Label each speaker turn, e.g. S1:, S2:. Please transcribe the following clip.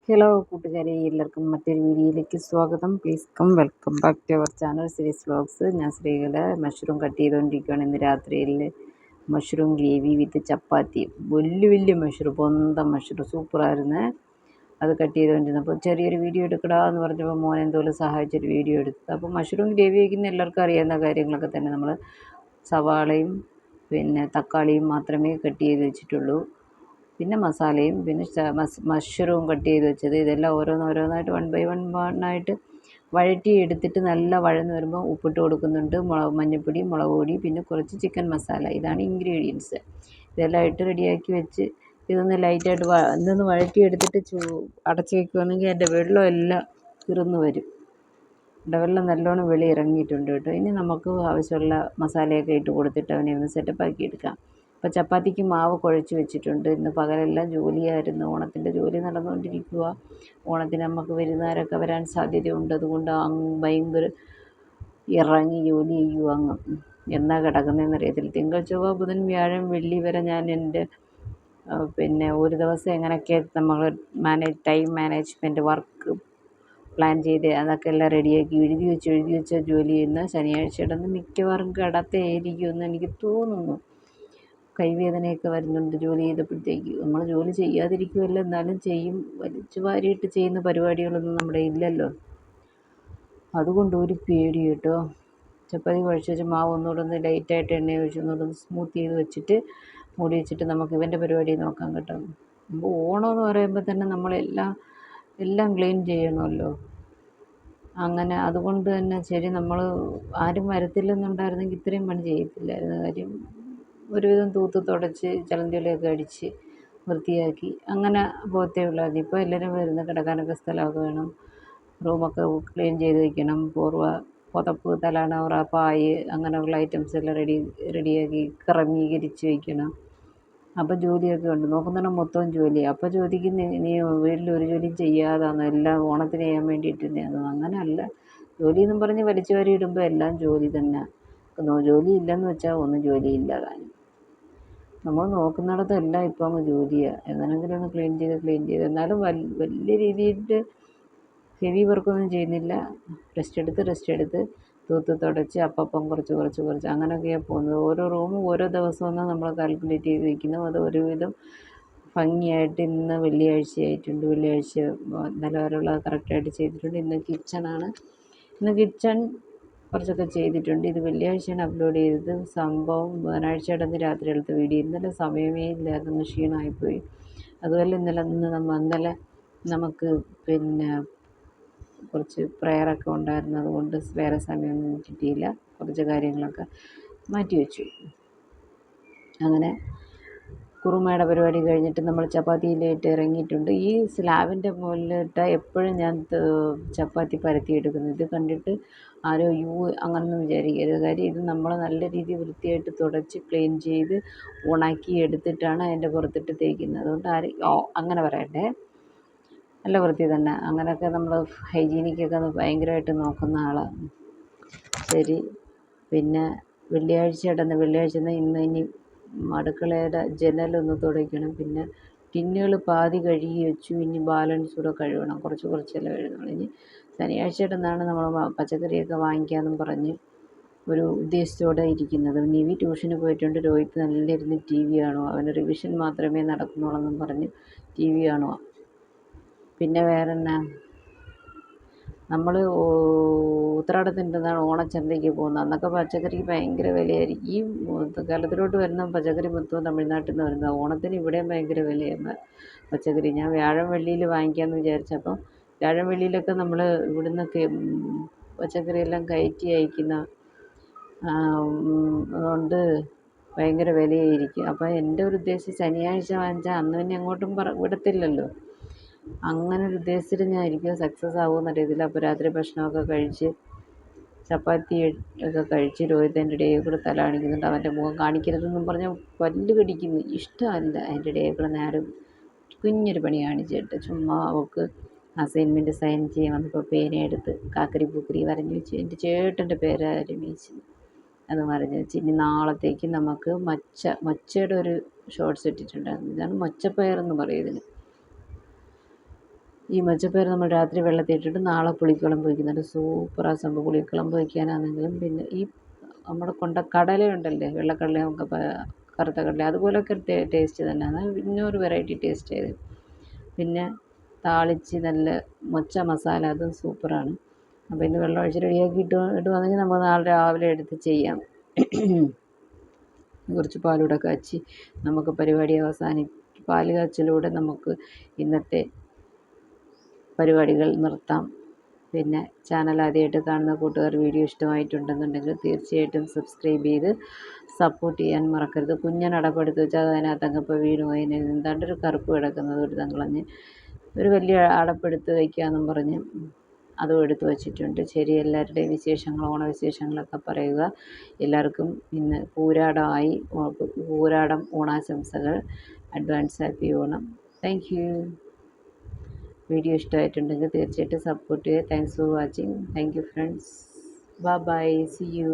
S1: Hello കൂട്ടുകാരെ, എല്ലാവർക്കും മറ്റൊരു വീഡിയോയിലേക്ക് സ്വാഗതം. Please welcome back to our channel series vlogs. ഞാൻ ശ്രീകല മഷ്റൂം കട്ട് ചെയ്തുകൊണ്ടിരിക്കുകയാണ്. ഇന്ന് രാത്രിയിൽ മഷ്റൂം ഗ്രേവി വിത്ത് ചപ്പാത്തി. വലിയ മഷ്റൂം, പൊന്തം മഷ്റൂം സൂപ്പറായിരുന്നു. അത് കട്ട് ചെയ്തുകൊണ്ടിരുന്നപ്പോൾ ചെറിയൊരു വീഡിയോ എടുക്കടാ എന്ന് പറഞ്ഞപ്പോൾ മോൻ എന്തോലും സഹായിച്ചൊരു വീഡിയോ എടുത്തു. അപ്പോൾ മഷ്റൂം ഗ്രേവി വയ്ക്കുന്ന എല്ലാവർക്കും അറിയാവുന്ന കാര്യങ്ങളൊക്കെ തന്നെ. നമ്മൾ സവാളയും പിന്നെ തക്കാളിയും മാത്രമേ കട്ട് ചെയ്ത് വെച്ചിട്ടുള്ളൂ. പിന്നെ മസാലയും പിന്നെ മഷ്റൂം കട്ട് ചെയ്ത് വെച്ചത്, ഇതെല്ലാം ഓരോന്നായിട്ട് വൺ ബൈ വൺ ആയിട്ട് വഴറ്റി എടുത്തിട്ട് നല്ല വഴന്ന് വരുമ്പോൾ ഉപ്പിട്ട് കൊടുക്കുന്നുണ്ട്. മഞ്ഞൾപ്പൊടി, മുളക് പൊടി, പിന്നെ കുറച്ച് ചിക്കൻ മസാല. ഇതാണ് ഇൻഗ്രീഡിയൻസ്. ഇതെല്ലാം ഇട്ട് റെഡിയാക്കി വെച്ച് ഇതൊന്ന് ലൈറ്റായിട്ട് ഇതൊന്ന് വഴറ്റി എടുത്തിട്ട് അടച്ച് വയ്ക്കുകയാണെങ്കിൽ അതിൻ്റെ വെള്ളം എല്ലാം തീർന്നു വരും. വെള്ളം നല്ലോണം വെളി ഇറങ്ങിയിട്ടുണ്ട് കേട്ടോ. ഇനി നമുക്ക് ആവശ്യമുള്ള മസാലയൊക്കെ ഇട്ട് കൊടുത്തിട്ട് അവനെ ഒന്ന് സെറ്റപ്പാക്കി എടുക്കാം. അപ്പോൾ ചപ്പാത്തിക്ക് മാവ് കുഴച്ച് വെച്ചിട്ടുണ്ട്. ഇന്ന് പകലെല്ലാം ജോലിയായിരുന്നു, ഓണത്തിൻ്റെ ജോലി നടന്നുകൊണ്ടിരിക്കുക. ഓണത്തിന് നമുക്ക് വിരുന്നുകാരൊക്കെ വരാൻ സാധ്യതയുണ്ട്. അതുകൊണ്ട് ഭയങ്കര ഇറങ്ങി ജോലി ചെയ്യുക. എന്നാ കിടക്കുന്നതെന്ന് അറിയത്തില്ല. തിങ്കൾ, ചൊവ്വ, ബുധൻ, വ്യാഴം, വെള്ളി വരെ ഞാൻ എൻ്റെ പിന്നെ ഒരു ദിവസം എങ്ങനെയൊക്കെ നമ്മൾ ടൈം മാനേജ്മെൻറ്റ് വർക്ക് പ്ലാൻ ചെയ്ത് അതൊക്കെ എല്ലാം റെഡിയാക്കി എഴുതി വെച്ച ജോലി ചെയ്യുന്ന ശനിയാഴ്ച ഇടന്ന് മിക്കവാറും കിടത്തേയിരിക്കുമെന്ന് എനിക്ക് തോന്നുന്നു. കൈവേദനയൊക്കെ വരുന്നുണ്ട് ജോലി ചെയ്തപ്പോഴത്തേക്ക്. നമ്മൾ ജോലി ചെയ്യാതിരിക്കുമല്ലോ, എന്നാലും ചെയ്യും. വലിച്ചു വാരിയിട്ട് ചെയ്യുന്ന പരിപാടികളൊന്നും നമ്മുടെ ഇല്ലല്ലോ. അതുകൊണ്ട് ഒരു പേടി കേട്ടോ. ചപ്പാത്തി കുഴച്ച് വെച്ച് മാവ് ഒന്നുകൂടെ ഒന്ന് ലൈറ്റായിട്ട് എണ്ണ ഒഴിച്ച് ഒന്നുകൂടെ ഒന്ന് സ്മൂത്ത് ചെയ്ത് വെച്ചിട്ട് മൂടി വെച്ചിട്ട് നമുക്ക് ഇവൻ്റെ പരിപാടി നോക്കാം കേട്ടോ. ഓണമെന്ന് പറയുമ്പോൾ തന്നെ നമ്മളെല്ലാം ക്ലീൻ ചെയ്യണമല്ലോ. അങ്ങനെ അതുകൊണ്ട് തന്നെ ശരി, നമ്മൾ ആരും വരത്തില്ലെന്നുണ്ടായിരുന്നെങ്കിൽ ഇത്രയും പണി ചെയ്യത്തില്ലായിരുന്നു. കാര്യം ഒരുവിധം തൂത്ത് തുടച്ച് ചലന്തിയൊക്കെ അടിച്ച് വൃത്തിയാക്കി അങ്ങനെ പോകത്തേ ഉള്ളായിരുന്നു. ഇപ്പോൾ എല്ലാവരും വരുന്ന കിടക്കാനൊക്കെ സ്ഥലമൊക്കെ വേണം. റൂമൊക്കെ ക്ലീൻ ചെയ്ത് വയ്ക്കണം. പുതപ്പ്, തലാണ, പായ്, അങ്ങനെയുള്ള ഐറ്റംസ് എല്ലാം റെഡിയാക്കി ക്രമീകരിച്ച് വയ്ക്കണം. അപ്പോൾ ജോലിയൊക്കെ ഉണ്ട്. നോക്കുന്നിടം മൊത്തവും ജോലിയാണ്. അപ്പോൾ ചോദിക്കും, നീ വീട്ടിൽ ഒരു ജോലിയും ചെയ്യാതാണോ, എല്ലാം ഓണത്തിന് ചെയ്യാൻ വേണ്ടിയിട്ടിരുന്നതാണ്. അങ്ങനെയല്ല, ജോലിയെന്നും പറഞ്ഞ് വലിച്ചു വാരി ഇടുമ്പോൾ എല്ലാം ജോലി തന്നെ. ജോലി ഇല്ലെന്ന് വെച്ചാൽ ഒന്നും ജോലിയില്ല താനും. നമ്മൾ നോക്കുന്നിടത്തെല്ലാം ഇപ്പോൾ അങ്ങ് ജോലിയാണ്. എങ്ങനെയെങ്കിലും ഒന്ന് ക്ലീൻ ചെയ്ത് എന്നാലും വലിയ രീതിയിൽ ഹെവി വർക്കൊന്നും ചെയ്യുന്നില്ല. റെസ്റ്റ് എടുത്ത് തൂത്ത് തുടച്ച് അപ്പം കുറച്ച് അങ്ങനെയൊക്കെയാണ് പോകുന്നത്. ഓരോ റൂമും ഓരോ ദിവസമെന്ന് നമ്മൾ കാൽക്കുലേറ്റ് ചെയ്ത് വയ്ക്കുന്നു. അത് ഒരുവിധം ഭംഗിയായിട്ട് ഇന്ന് വെള്ളിയാഴ്ചയായിട്ടുണ്ട്. വെള്ളിയാഴ്ച നിലവാരമുള്ള കറക്റ്റായിട്ട് ചെയ്തിട്ടുണ്ട്. ഇന്ന് കിച്ചൺ കുറച്ചൊക്കെ ചെയ്തിട്ടുണ്ട്. ഇത് വെള്ളിയാഴ്ചയാണ് അപ്ലോഡ് ചെയ്തത്. സംഭവം ബുധനാഴ്ച ഇടന്ന് രാത്രി എടുത്ത വീഡിയോ. ഇന്നലെ സമയമേ ഇല്ലായിരുന്നു, ക്ഷീണമായിപ്പോയി. അതുപോലെ ഇന്നലെ നമുക്ക് പിന്നെ കുറച്ച് പ്രെയറൊക്കെ ഉണ്ടായിരുന്നു. അതുകൊണ്ട് വേറെ സമയമൊന്നും കിട്ടിയില്ല. കുറച്ച് കാര്യങ്ങളൊക്കെ മാറ്റി വെച്ചു. അങ്ങനെ കുറുമയുടെ പരിപാടി കഴിഞ്ഞിട്ട് നമ്മൾ ചപ്പാത്തിയിലിട്ട് ഇറങ്ങിയിട്ടുണ്ട്. ഈ സ്ലാബിൻ്റെ മുകളിലിട്ട് എപ്പോഴും ഞാൻ ചപ്പാത്തി പരത്തിയെടുക്കുന്നത്. ഇത് കണ്ടിട്ട് ആരോ അങ്ങനൊന്നും വിചാരിക്കരുത്. കാര്യം ഇത് നമ്മൾ നല്ല രീതിയിൽ വൃത്തിയായിട്ട് തുടച്ച് ക്ലീൻ ചെയ്ത് ഉണക്കി എടുത്തിട്ടാണ് അതിൻ്റെ പുറത്തിട്ട് തേക്കുന്നത്. അതുകൊണ്ട് അങ്ങനെ പറയട്ടെ, നല്ല വൃത്തി തന്നെ. അങ്ങനെയൊക്കെ നമ്മൾ ഹൈജീനിക്കൊക്കെ ഭയങ്കരമായിട്ട് നോക്കുന്ന ആളാണ്. ശരി, പിന്നെ വെള്ളിയാഴ്ച ഇനി അടുക്കളയുടെ ജനലൊന്ന് തുടയ്ക്കണം. പിന്നെ ടിന്നുകൾ പാതി കഴുകി വെച്ചു. ഇനി ബാലൻസ് കൂടെ കഴുകണം. കുറച്ചല്ലേ കഴുകണം. ഇനി ശനിയാഴ്ച ഇടന്നാണ് നമ്മൾ പച്ചക്കറിയൊക്കെ വാങ്ങിക്കാമെന്നും പറഞ്ഞ് ഒരു ഉദ്ദേശത്തോടെ ഇരിക്കുന്നത്. നിവി ട്യൂഷന് പോയിട്ടുണ്ട്. രോഹിത് നല്ലിരുന്ന് TV കാണുക. അവന് റിവിഷൻ മാത്രമേ നടക്കുന്നുള്ളെന്നും പറഞ്ഞ് TV കാണുക. പിന്നെ വേറെ എന്നാ, നമ്മൾ ഉത്രാടത്തിൻ്റെന്നാണ് ഓണച്ചന്തയ്ക്ക് പോകുന്നത്. അന്നൊക്കെ പച്ചക്കറിക്ക് ഭയങ്കര വിലയായിരിക്കും. ഈ കേരളത്തിലോട്ട് വരുന്ന പച്ചക്കറി മൊത്തവും തമിഴ്നാട്ടിൽ നിന്ന് വരുന്നത്. ഓണത്തിന് ഇവിടെയും ഭയങ്കര വിലയാണ് പച്ചക്കറി. ഞാൻ വ്യാഴം വെള്ളിയിൽ വാങ്ങിക്കാമെന്ന് വിചാരിച്ചപ്പം വ്യാഴം വെള്ളിയിലൊക്കെ നമ്മൾ ഇവിടുന്നൊക്കെ പച്ചക്കറിയെല്ലാം കയറ്റി അയക്കുന്ന അതുകൊണ്ട് ഭയങ്കര വിലയായിരിക്കും. അപ്പോൾ എൻ്റെ ഒരു ഉദ്ദേശം ശനിയാഴ്ച വാങ്ങിച്ചാൽ അന്ന് തന്നെ അങ്ങോട്ടും വിടത്തില്ലല്ലോ. അങ്ങനെ ഒരു ഉദ്ദേശത്തിൽ ഞാൻ ഇരിക്കുക. സക്സസ് ആകുമെന്ന് അറിയത്തില്ല. അപ്പോൾ രാത്രി ഭക്ഷണമൊക്കെ കഴിച്ച് ചപ്പാത്തി ഒക്കെ കഴിച്ച് രോഹിതൻ്റെ ഇടയിൽ കൂടെ തല കാണിക്കുന്നുണ്ട്. അവൻ്റെ മുഖം കാണിക്കരുതെന്നും പറഞ്ഞാൽ പല്ല് കടിക്കുന്നു. ഇഷ്ടമല്ല അതിൻ്റെ ഇടയിൽ കൂടെ നേരം കുഞ്ഞൊരു പണി കാണിച്ചിട്ട്. ചുമ്മാ അവൾക്ക് അസൈൻമെൻറ്റ് സൈൻ ചെയ്യാൻ വന്നപ്പോൾ പേനയെടുത്ത് കാക്കരി പൂക്കരി വരഞ്ഞു വെച്ച്. എൻ്റെ ചേട്ടൻ്റെ പേര് രമേശ് അത് വരഞ്ഞു വെച്ച്. ഇനി നാളത്തേക്ക് നമുക്ക് മൊച്ചയുടെ ഒരു ഷോർട്ട്സ് ഇട്ടിട്ടുണ്ടായിരുന്നു. ഇതാണ് മൊച്ചപ്പയറെന്ന് പറയും ഇതിന്. ഈ മൊച്ചപ്പയർ നമ്മൾ രാത്രി വെള്ളത്തിലിട്ടിട്ട് നാളെ പുളിക്കുഴമ്പ് വയ്ക്കുന്നുണ്ട്. സൂപ്പറാ സംഭവം. പുളിക്കുഴമ്പ് വയ്ക്കാനാണെങ്കിലും പിന്നെ ഈ നമ്മുടെ കടലയുണ്ടല്ലേ, വെള്ളക്കടല, നമുക്ക് കറുത്ത കടല, അതുപോലൊക്കെ ടേസ്റ്റ് തന്നെയാണ്. പിന്നൊരു വെറൈറ്റി ടേസ്റ്റ് ആയത്. പിന്നെ താളിച്ച് നല്ല മൊച്ച മസാല, അതും സൂപ്പറാണ്. അപ്പോൾ ഇന്ന് വെള്ളം ഒഴിച്ച് റെഡിയാക്കി ഇടുവാണെങ്കിൽ നമുക്ക് നാളെ രാവിലെ എടുത്ത് ചെയ്യാം. കുറച്ച് പാലൂടെ കാച്ചി നമുക്ക് പരിപാടി പാല് കാച്ചലൂടെ നമുക്ക് ഇന്നത്തെ പരിപാടികൾ നിർത്താം. പിന്നെ ചാനൽ ആദ്യമായിട്ട് കാണുന്ന കൂട്ടുകാർ വീഡിയോ ഇഷ്ടമായിട്ടുണ്ടെന്നുണ്ടെങ്കിൽ തീർച്ചയായിട്ടും സബ്സ്ക്രൈബ് ചെയ്ത് സപ്പോർട്ട് ചെയ്യാൻ മറക്കരുത്. കുഞ്ഞൻ അടപ്പെടുത്ത് വെച്ചാൽ അതിനകത്തങ്ങപ്പോൾ വീണു പോയി. എന്താണ്ടൊരു കറുപ്പ് കിടക്കുന്നത് ഒരു തങ്കളഞ്ഞ് ഒരു വലിയ അടപ്പെടുത്ത് വയ്ക്കാമെന്നും പറഞ്ഞ് അതും എടുത്ത് വച്ചിട്ടുണ്ട്. ശരി, എല്ലാവരുടെയും വിശേഷങ്ങൾ, ഓണവിശേഷങ്ങളൊക്കെ പറയുക. എല്ലാവർക്കും ഇന്ന് പൂരാടം ഓണാശംസകൾ. Advance happy Onam. Thank you. Video ഇഷ്ടമായിട്ടുണ്ടെങ്കിൽ തീർച്ചയായിട്ടും സപ്പോർട്ട് ചെയ്യുക. Thanks for watching. Thank you friends. Bye bye. See U.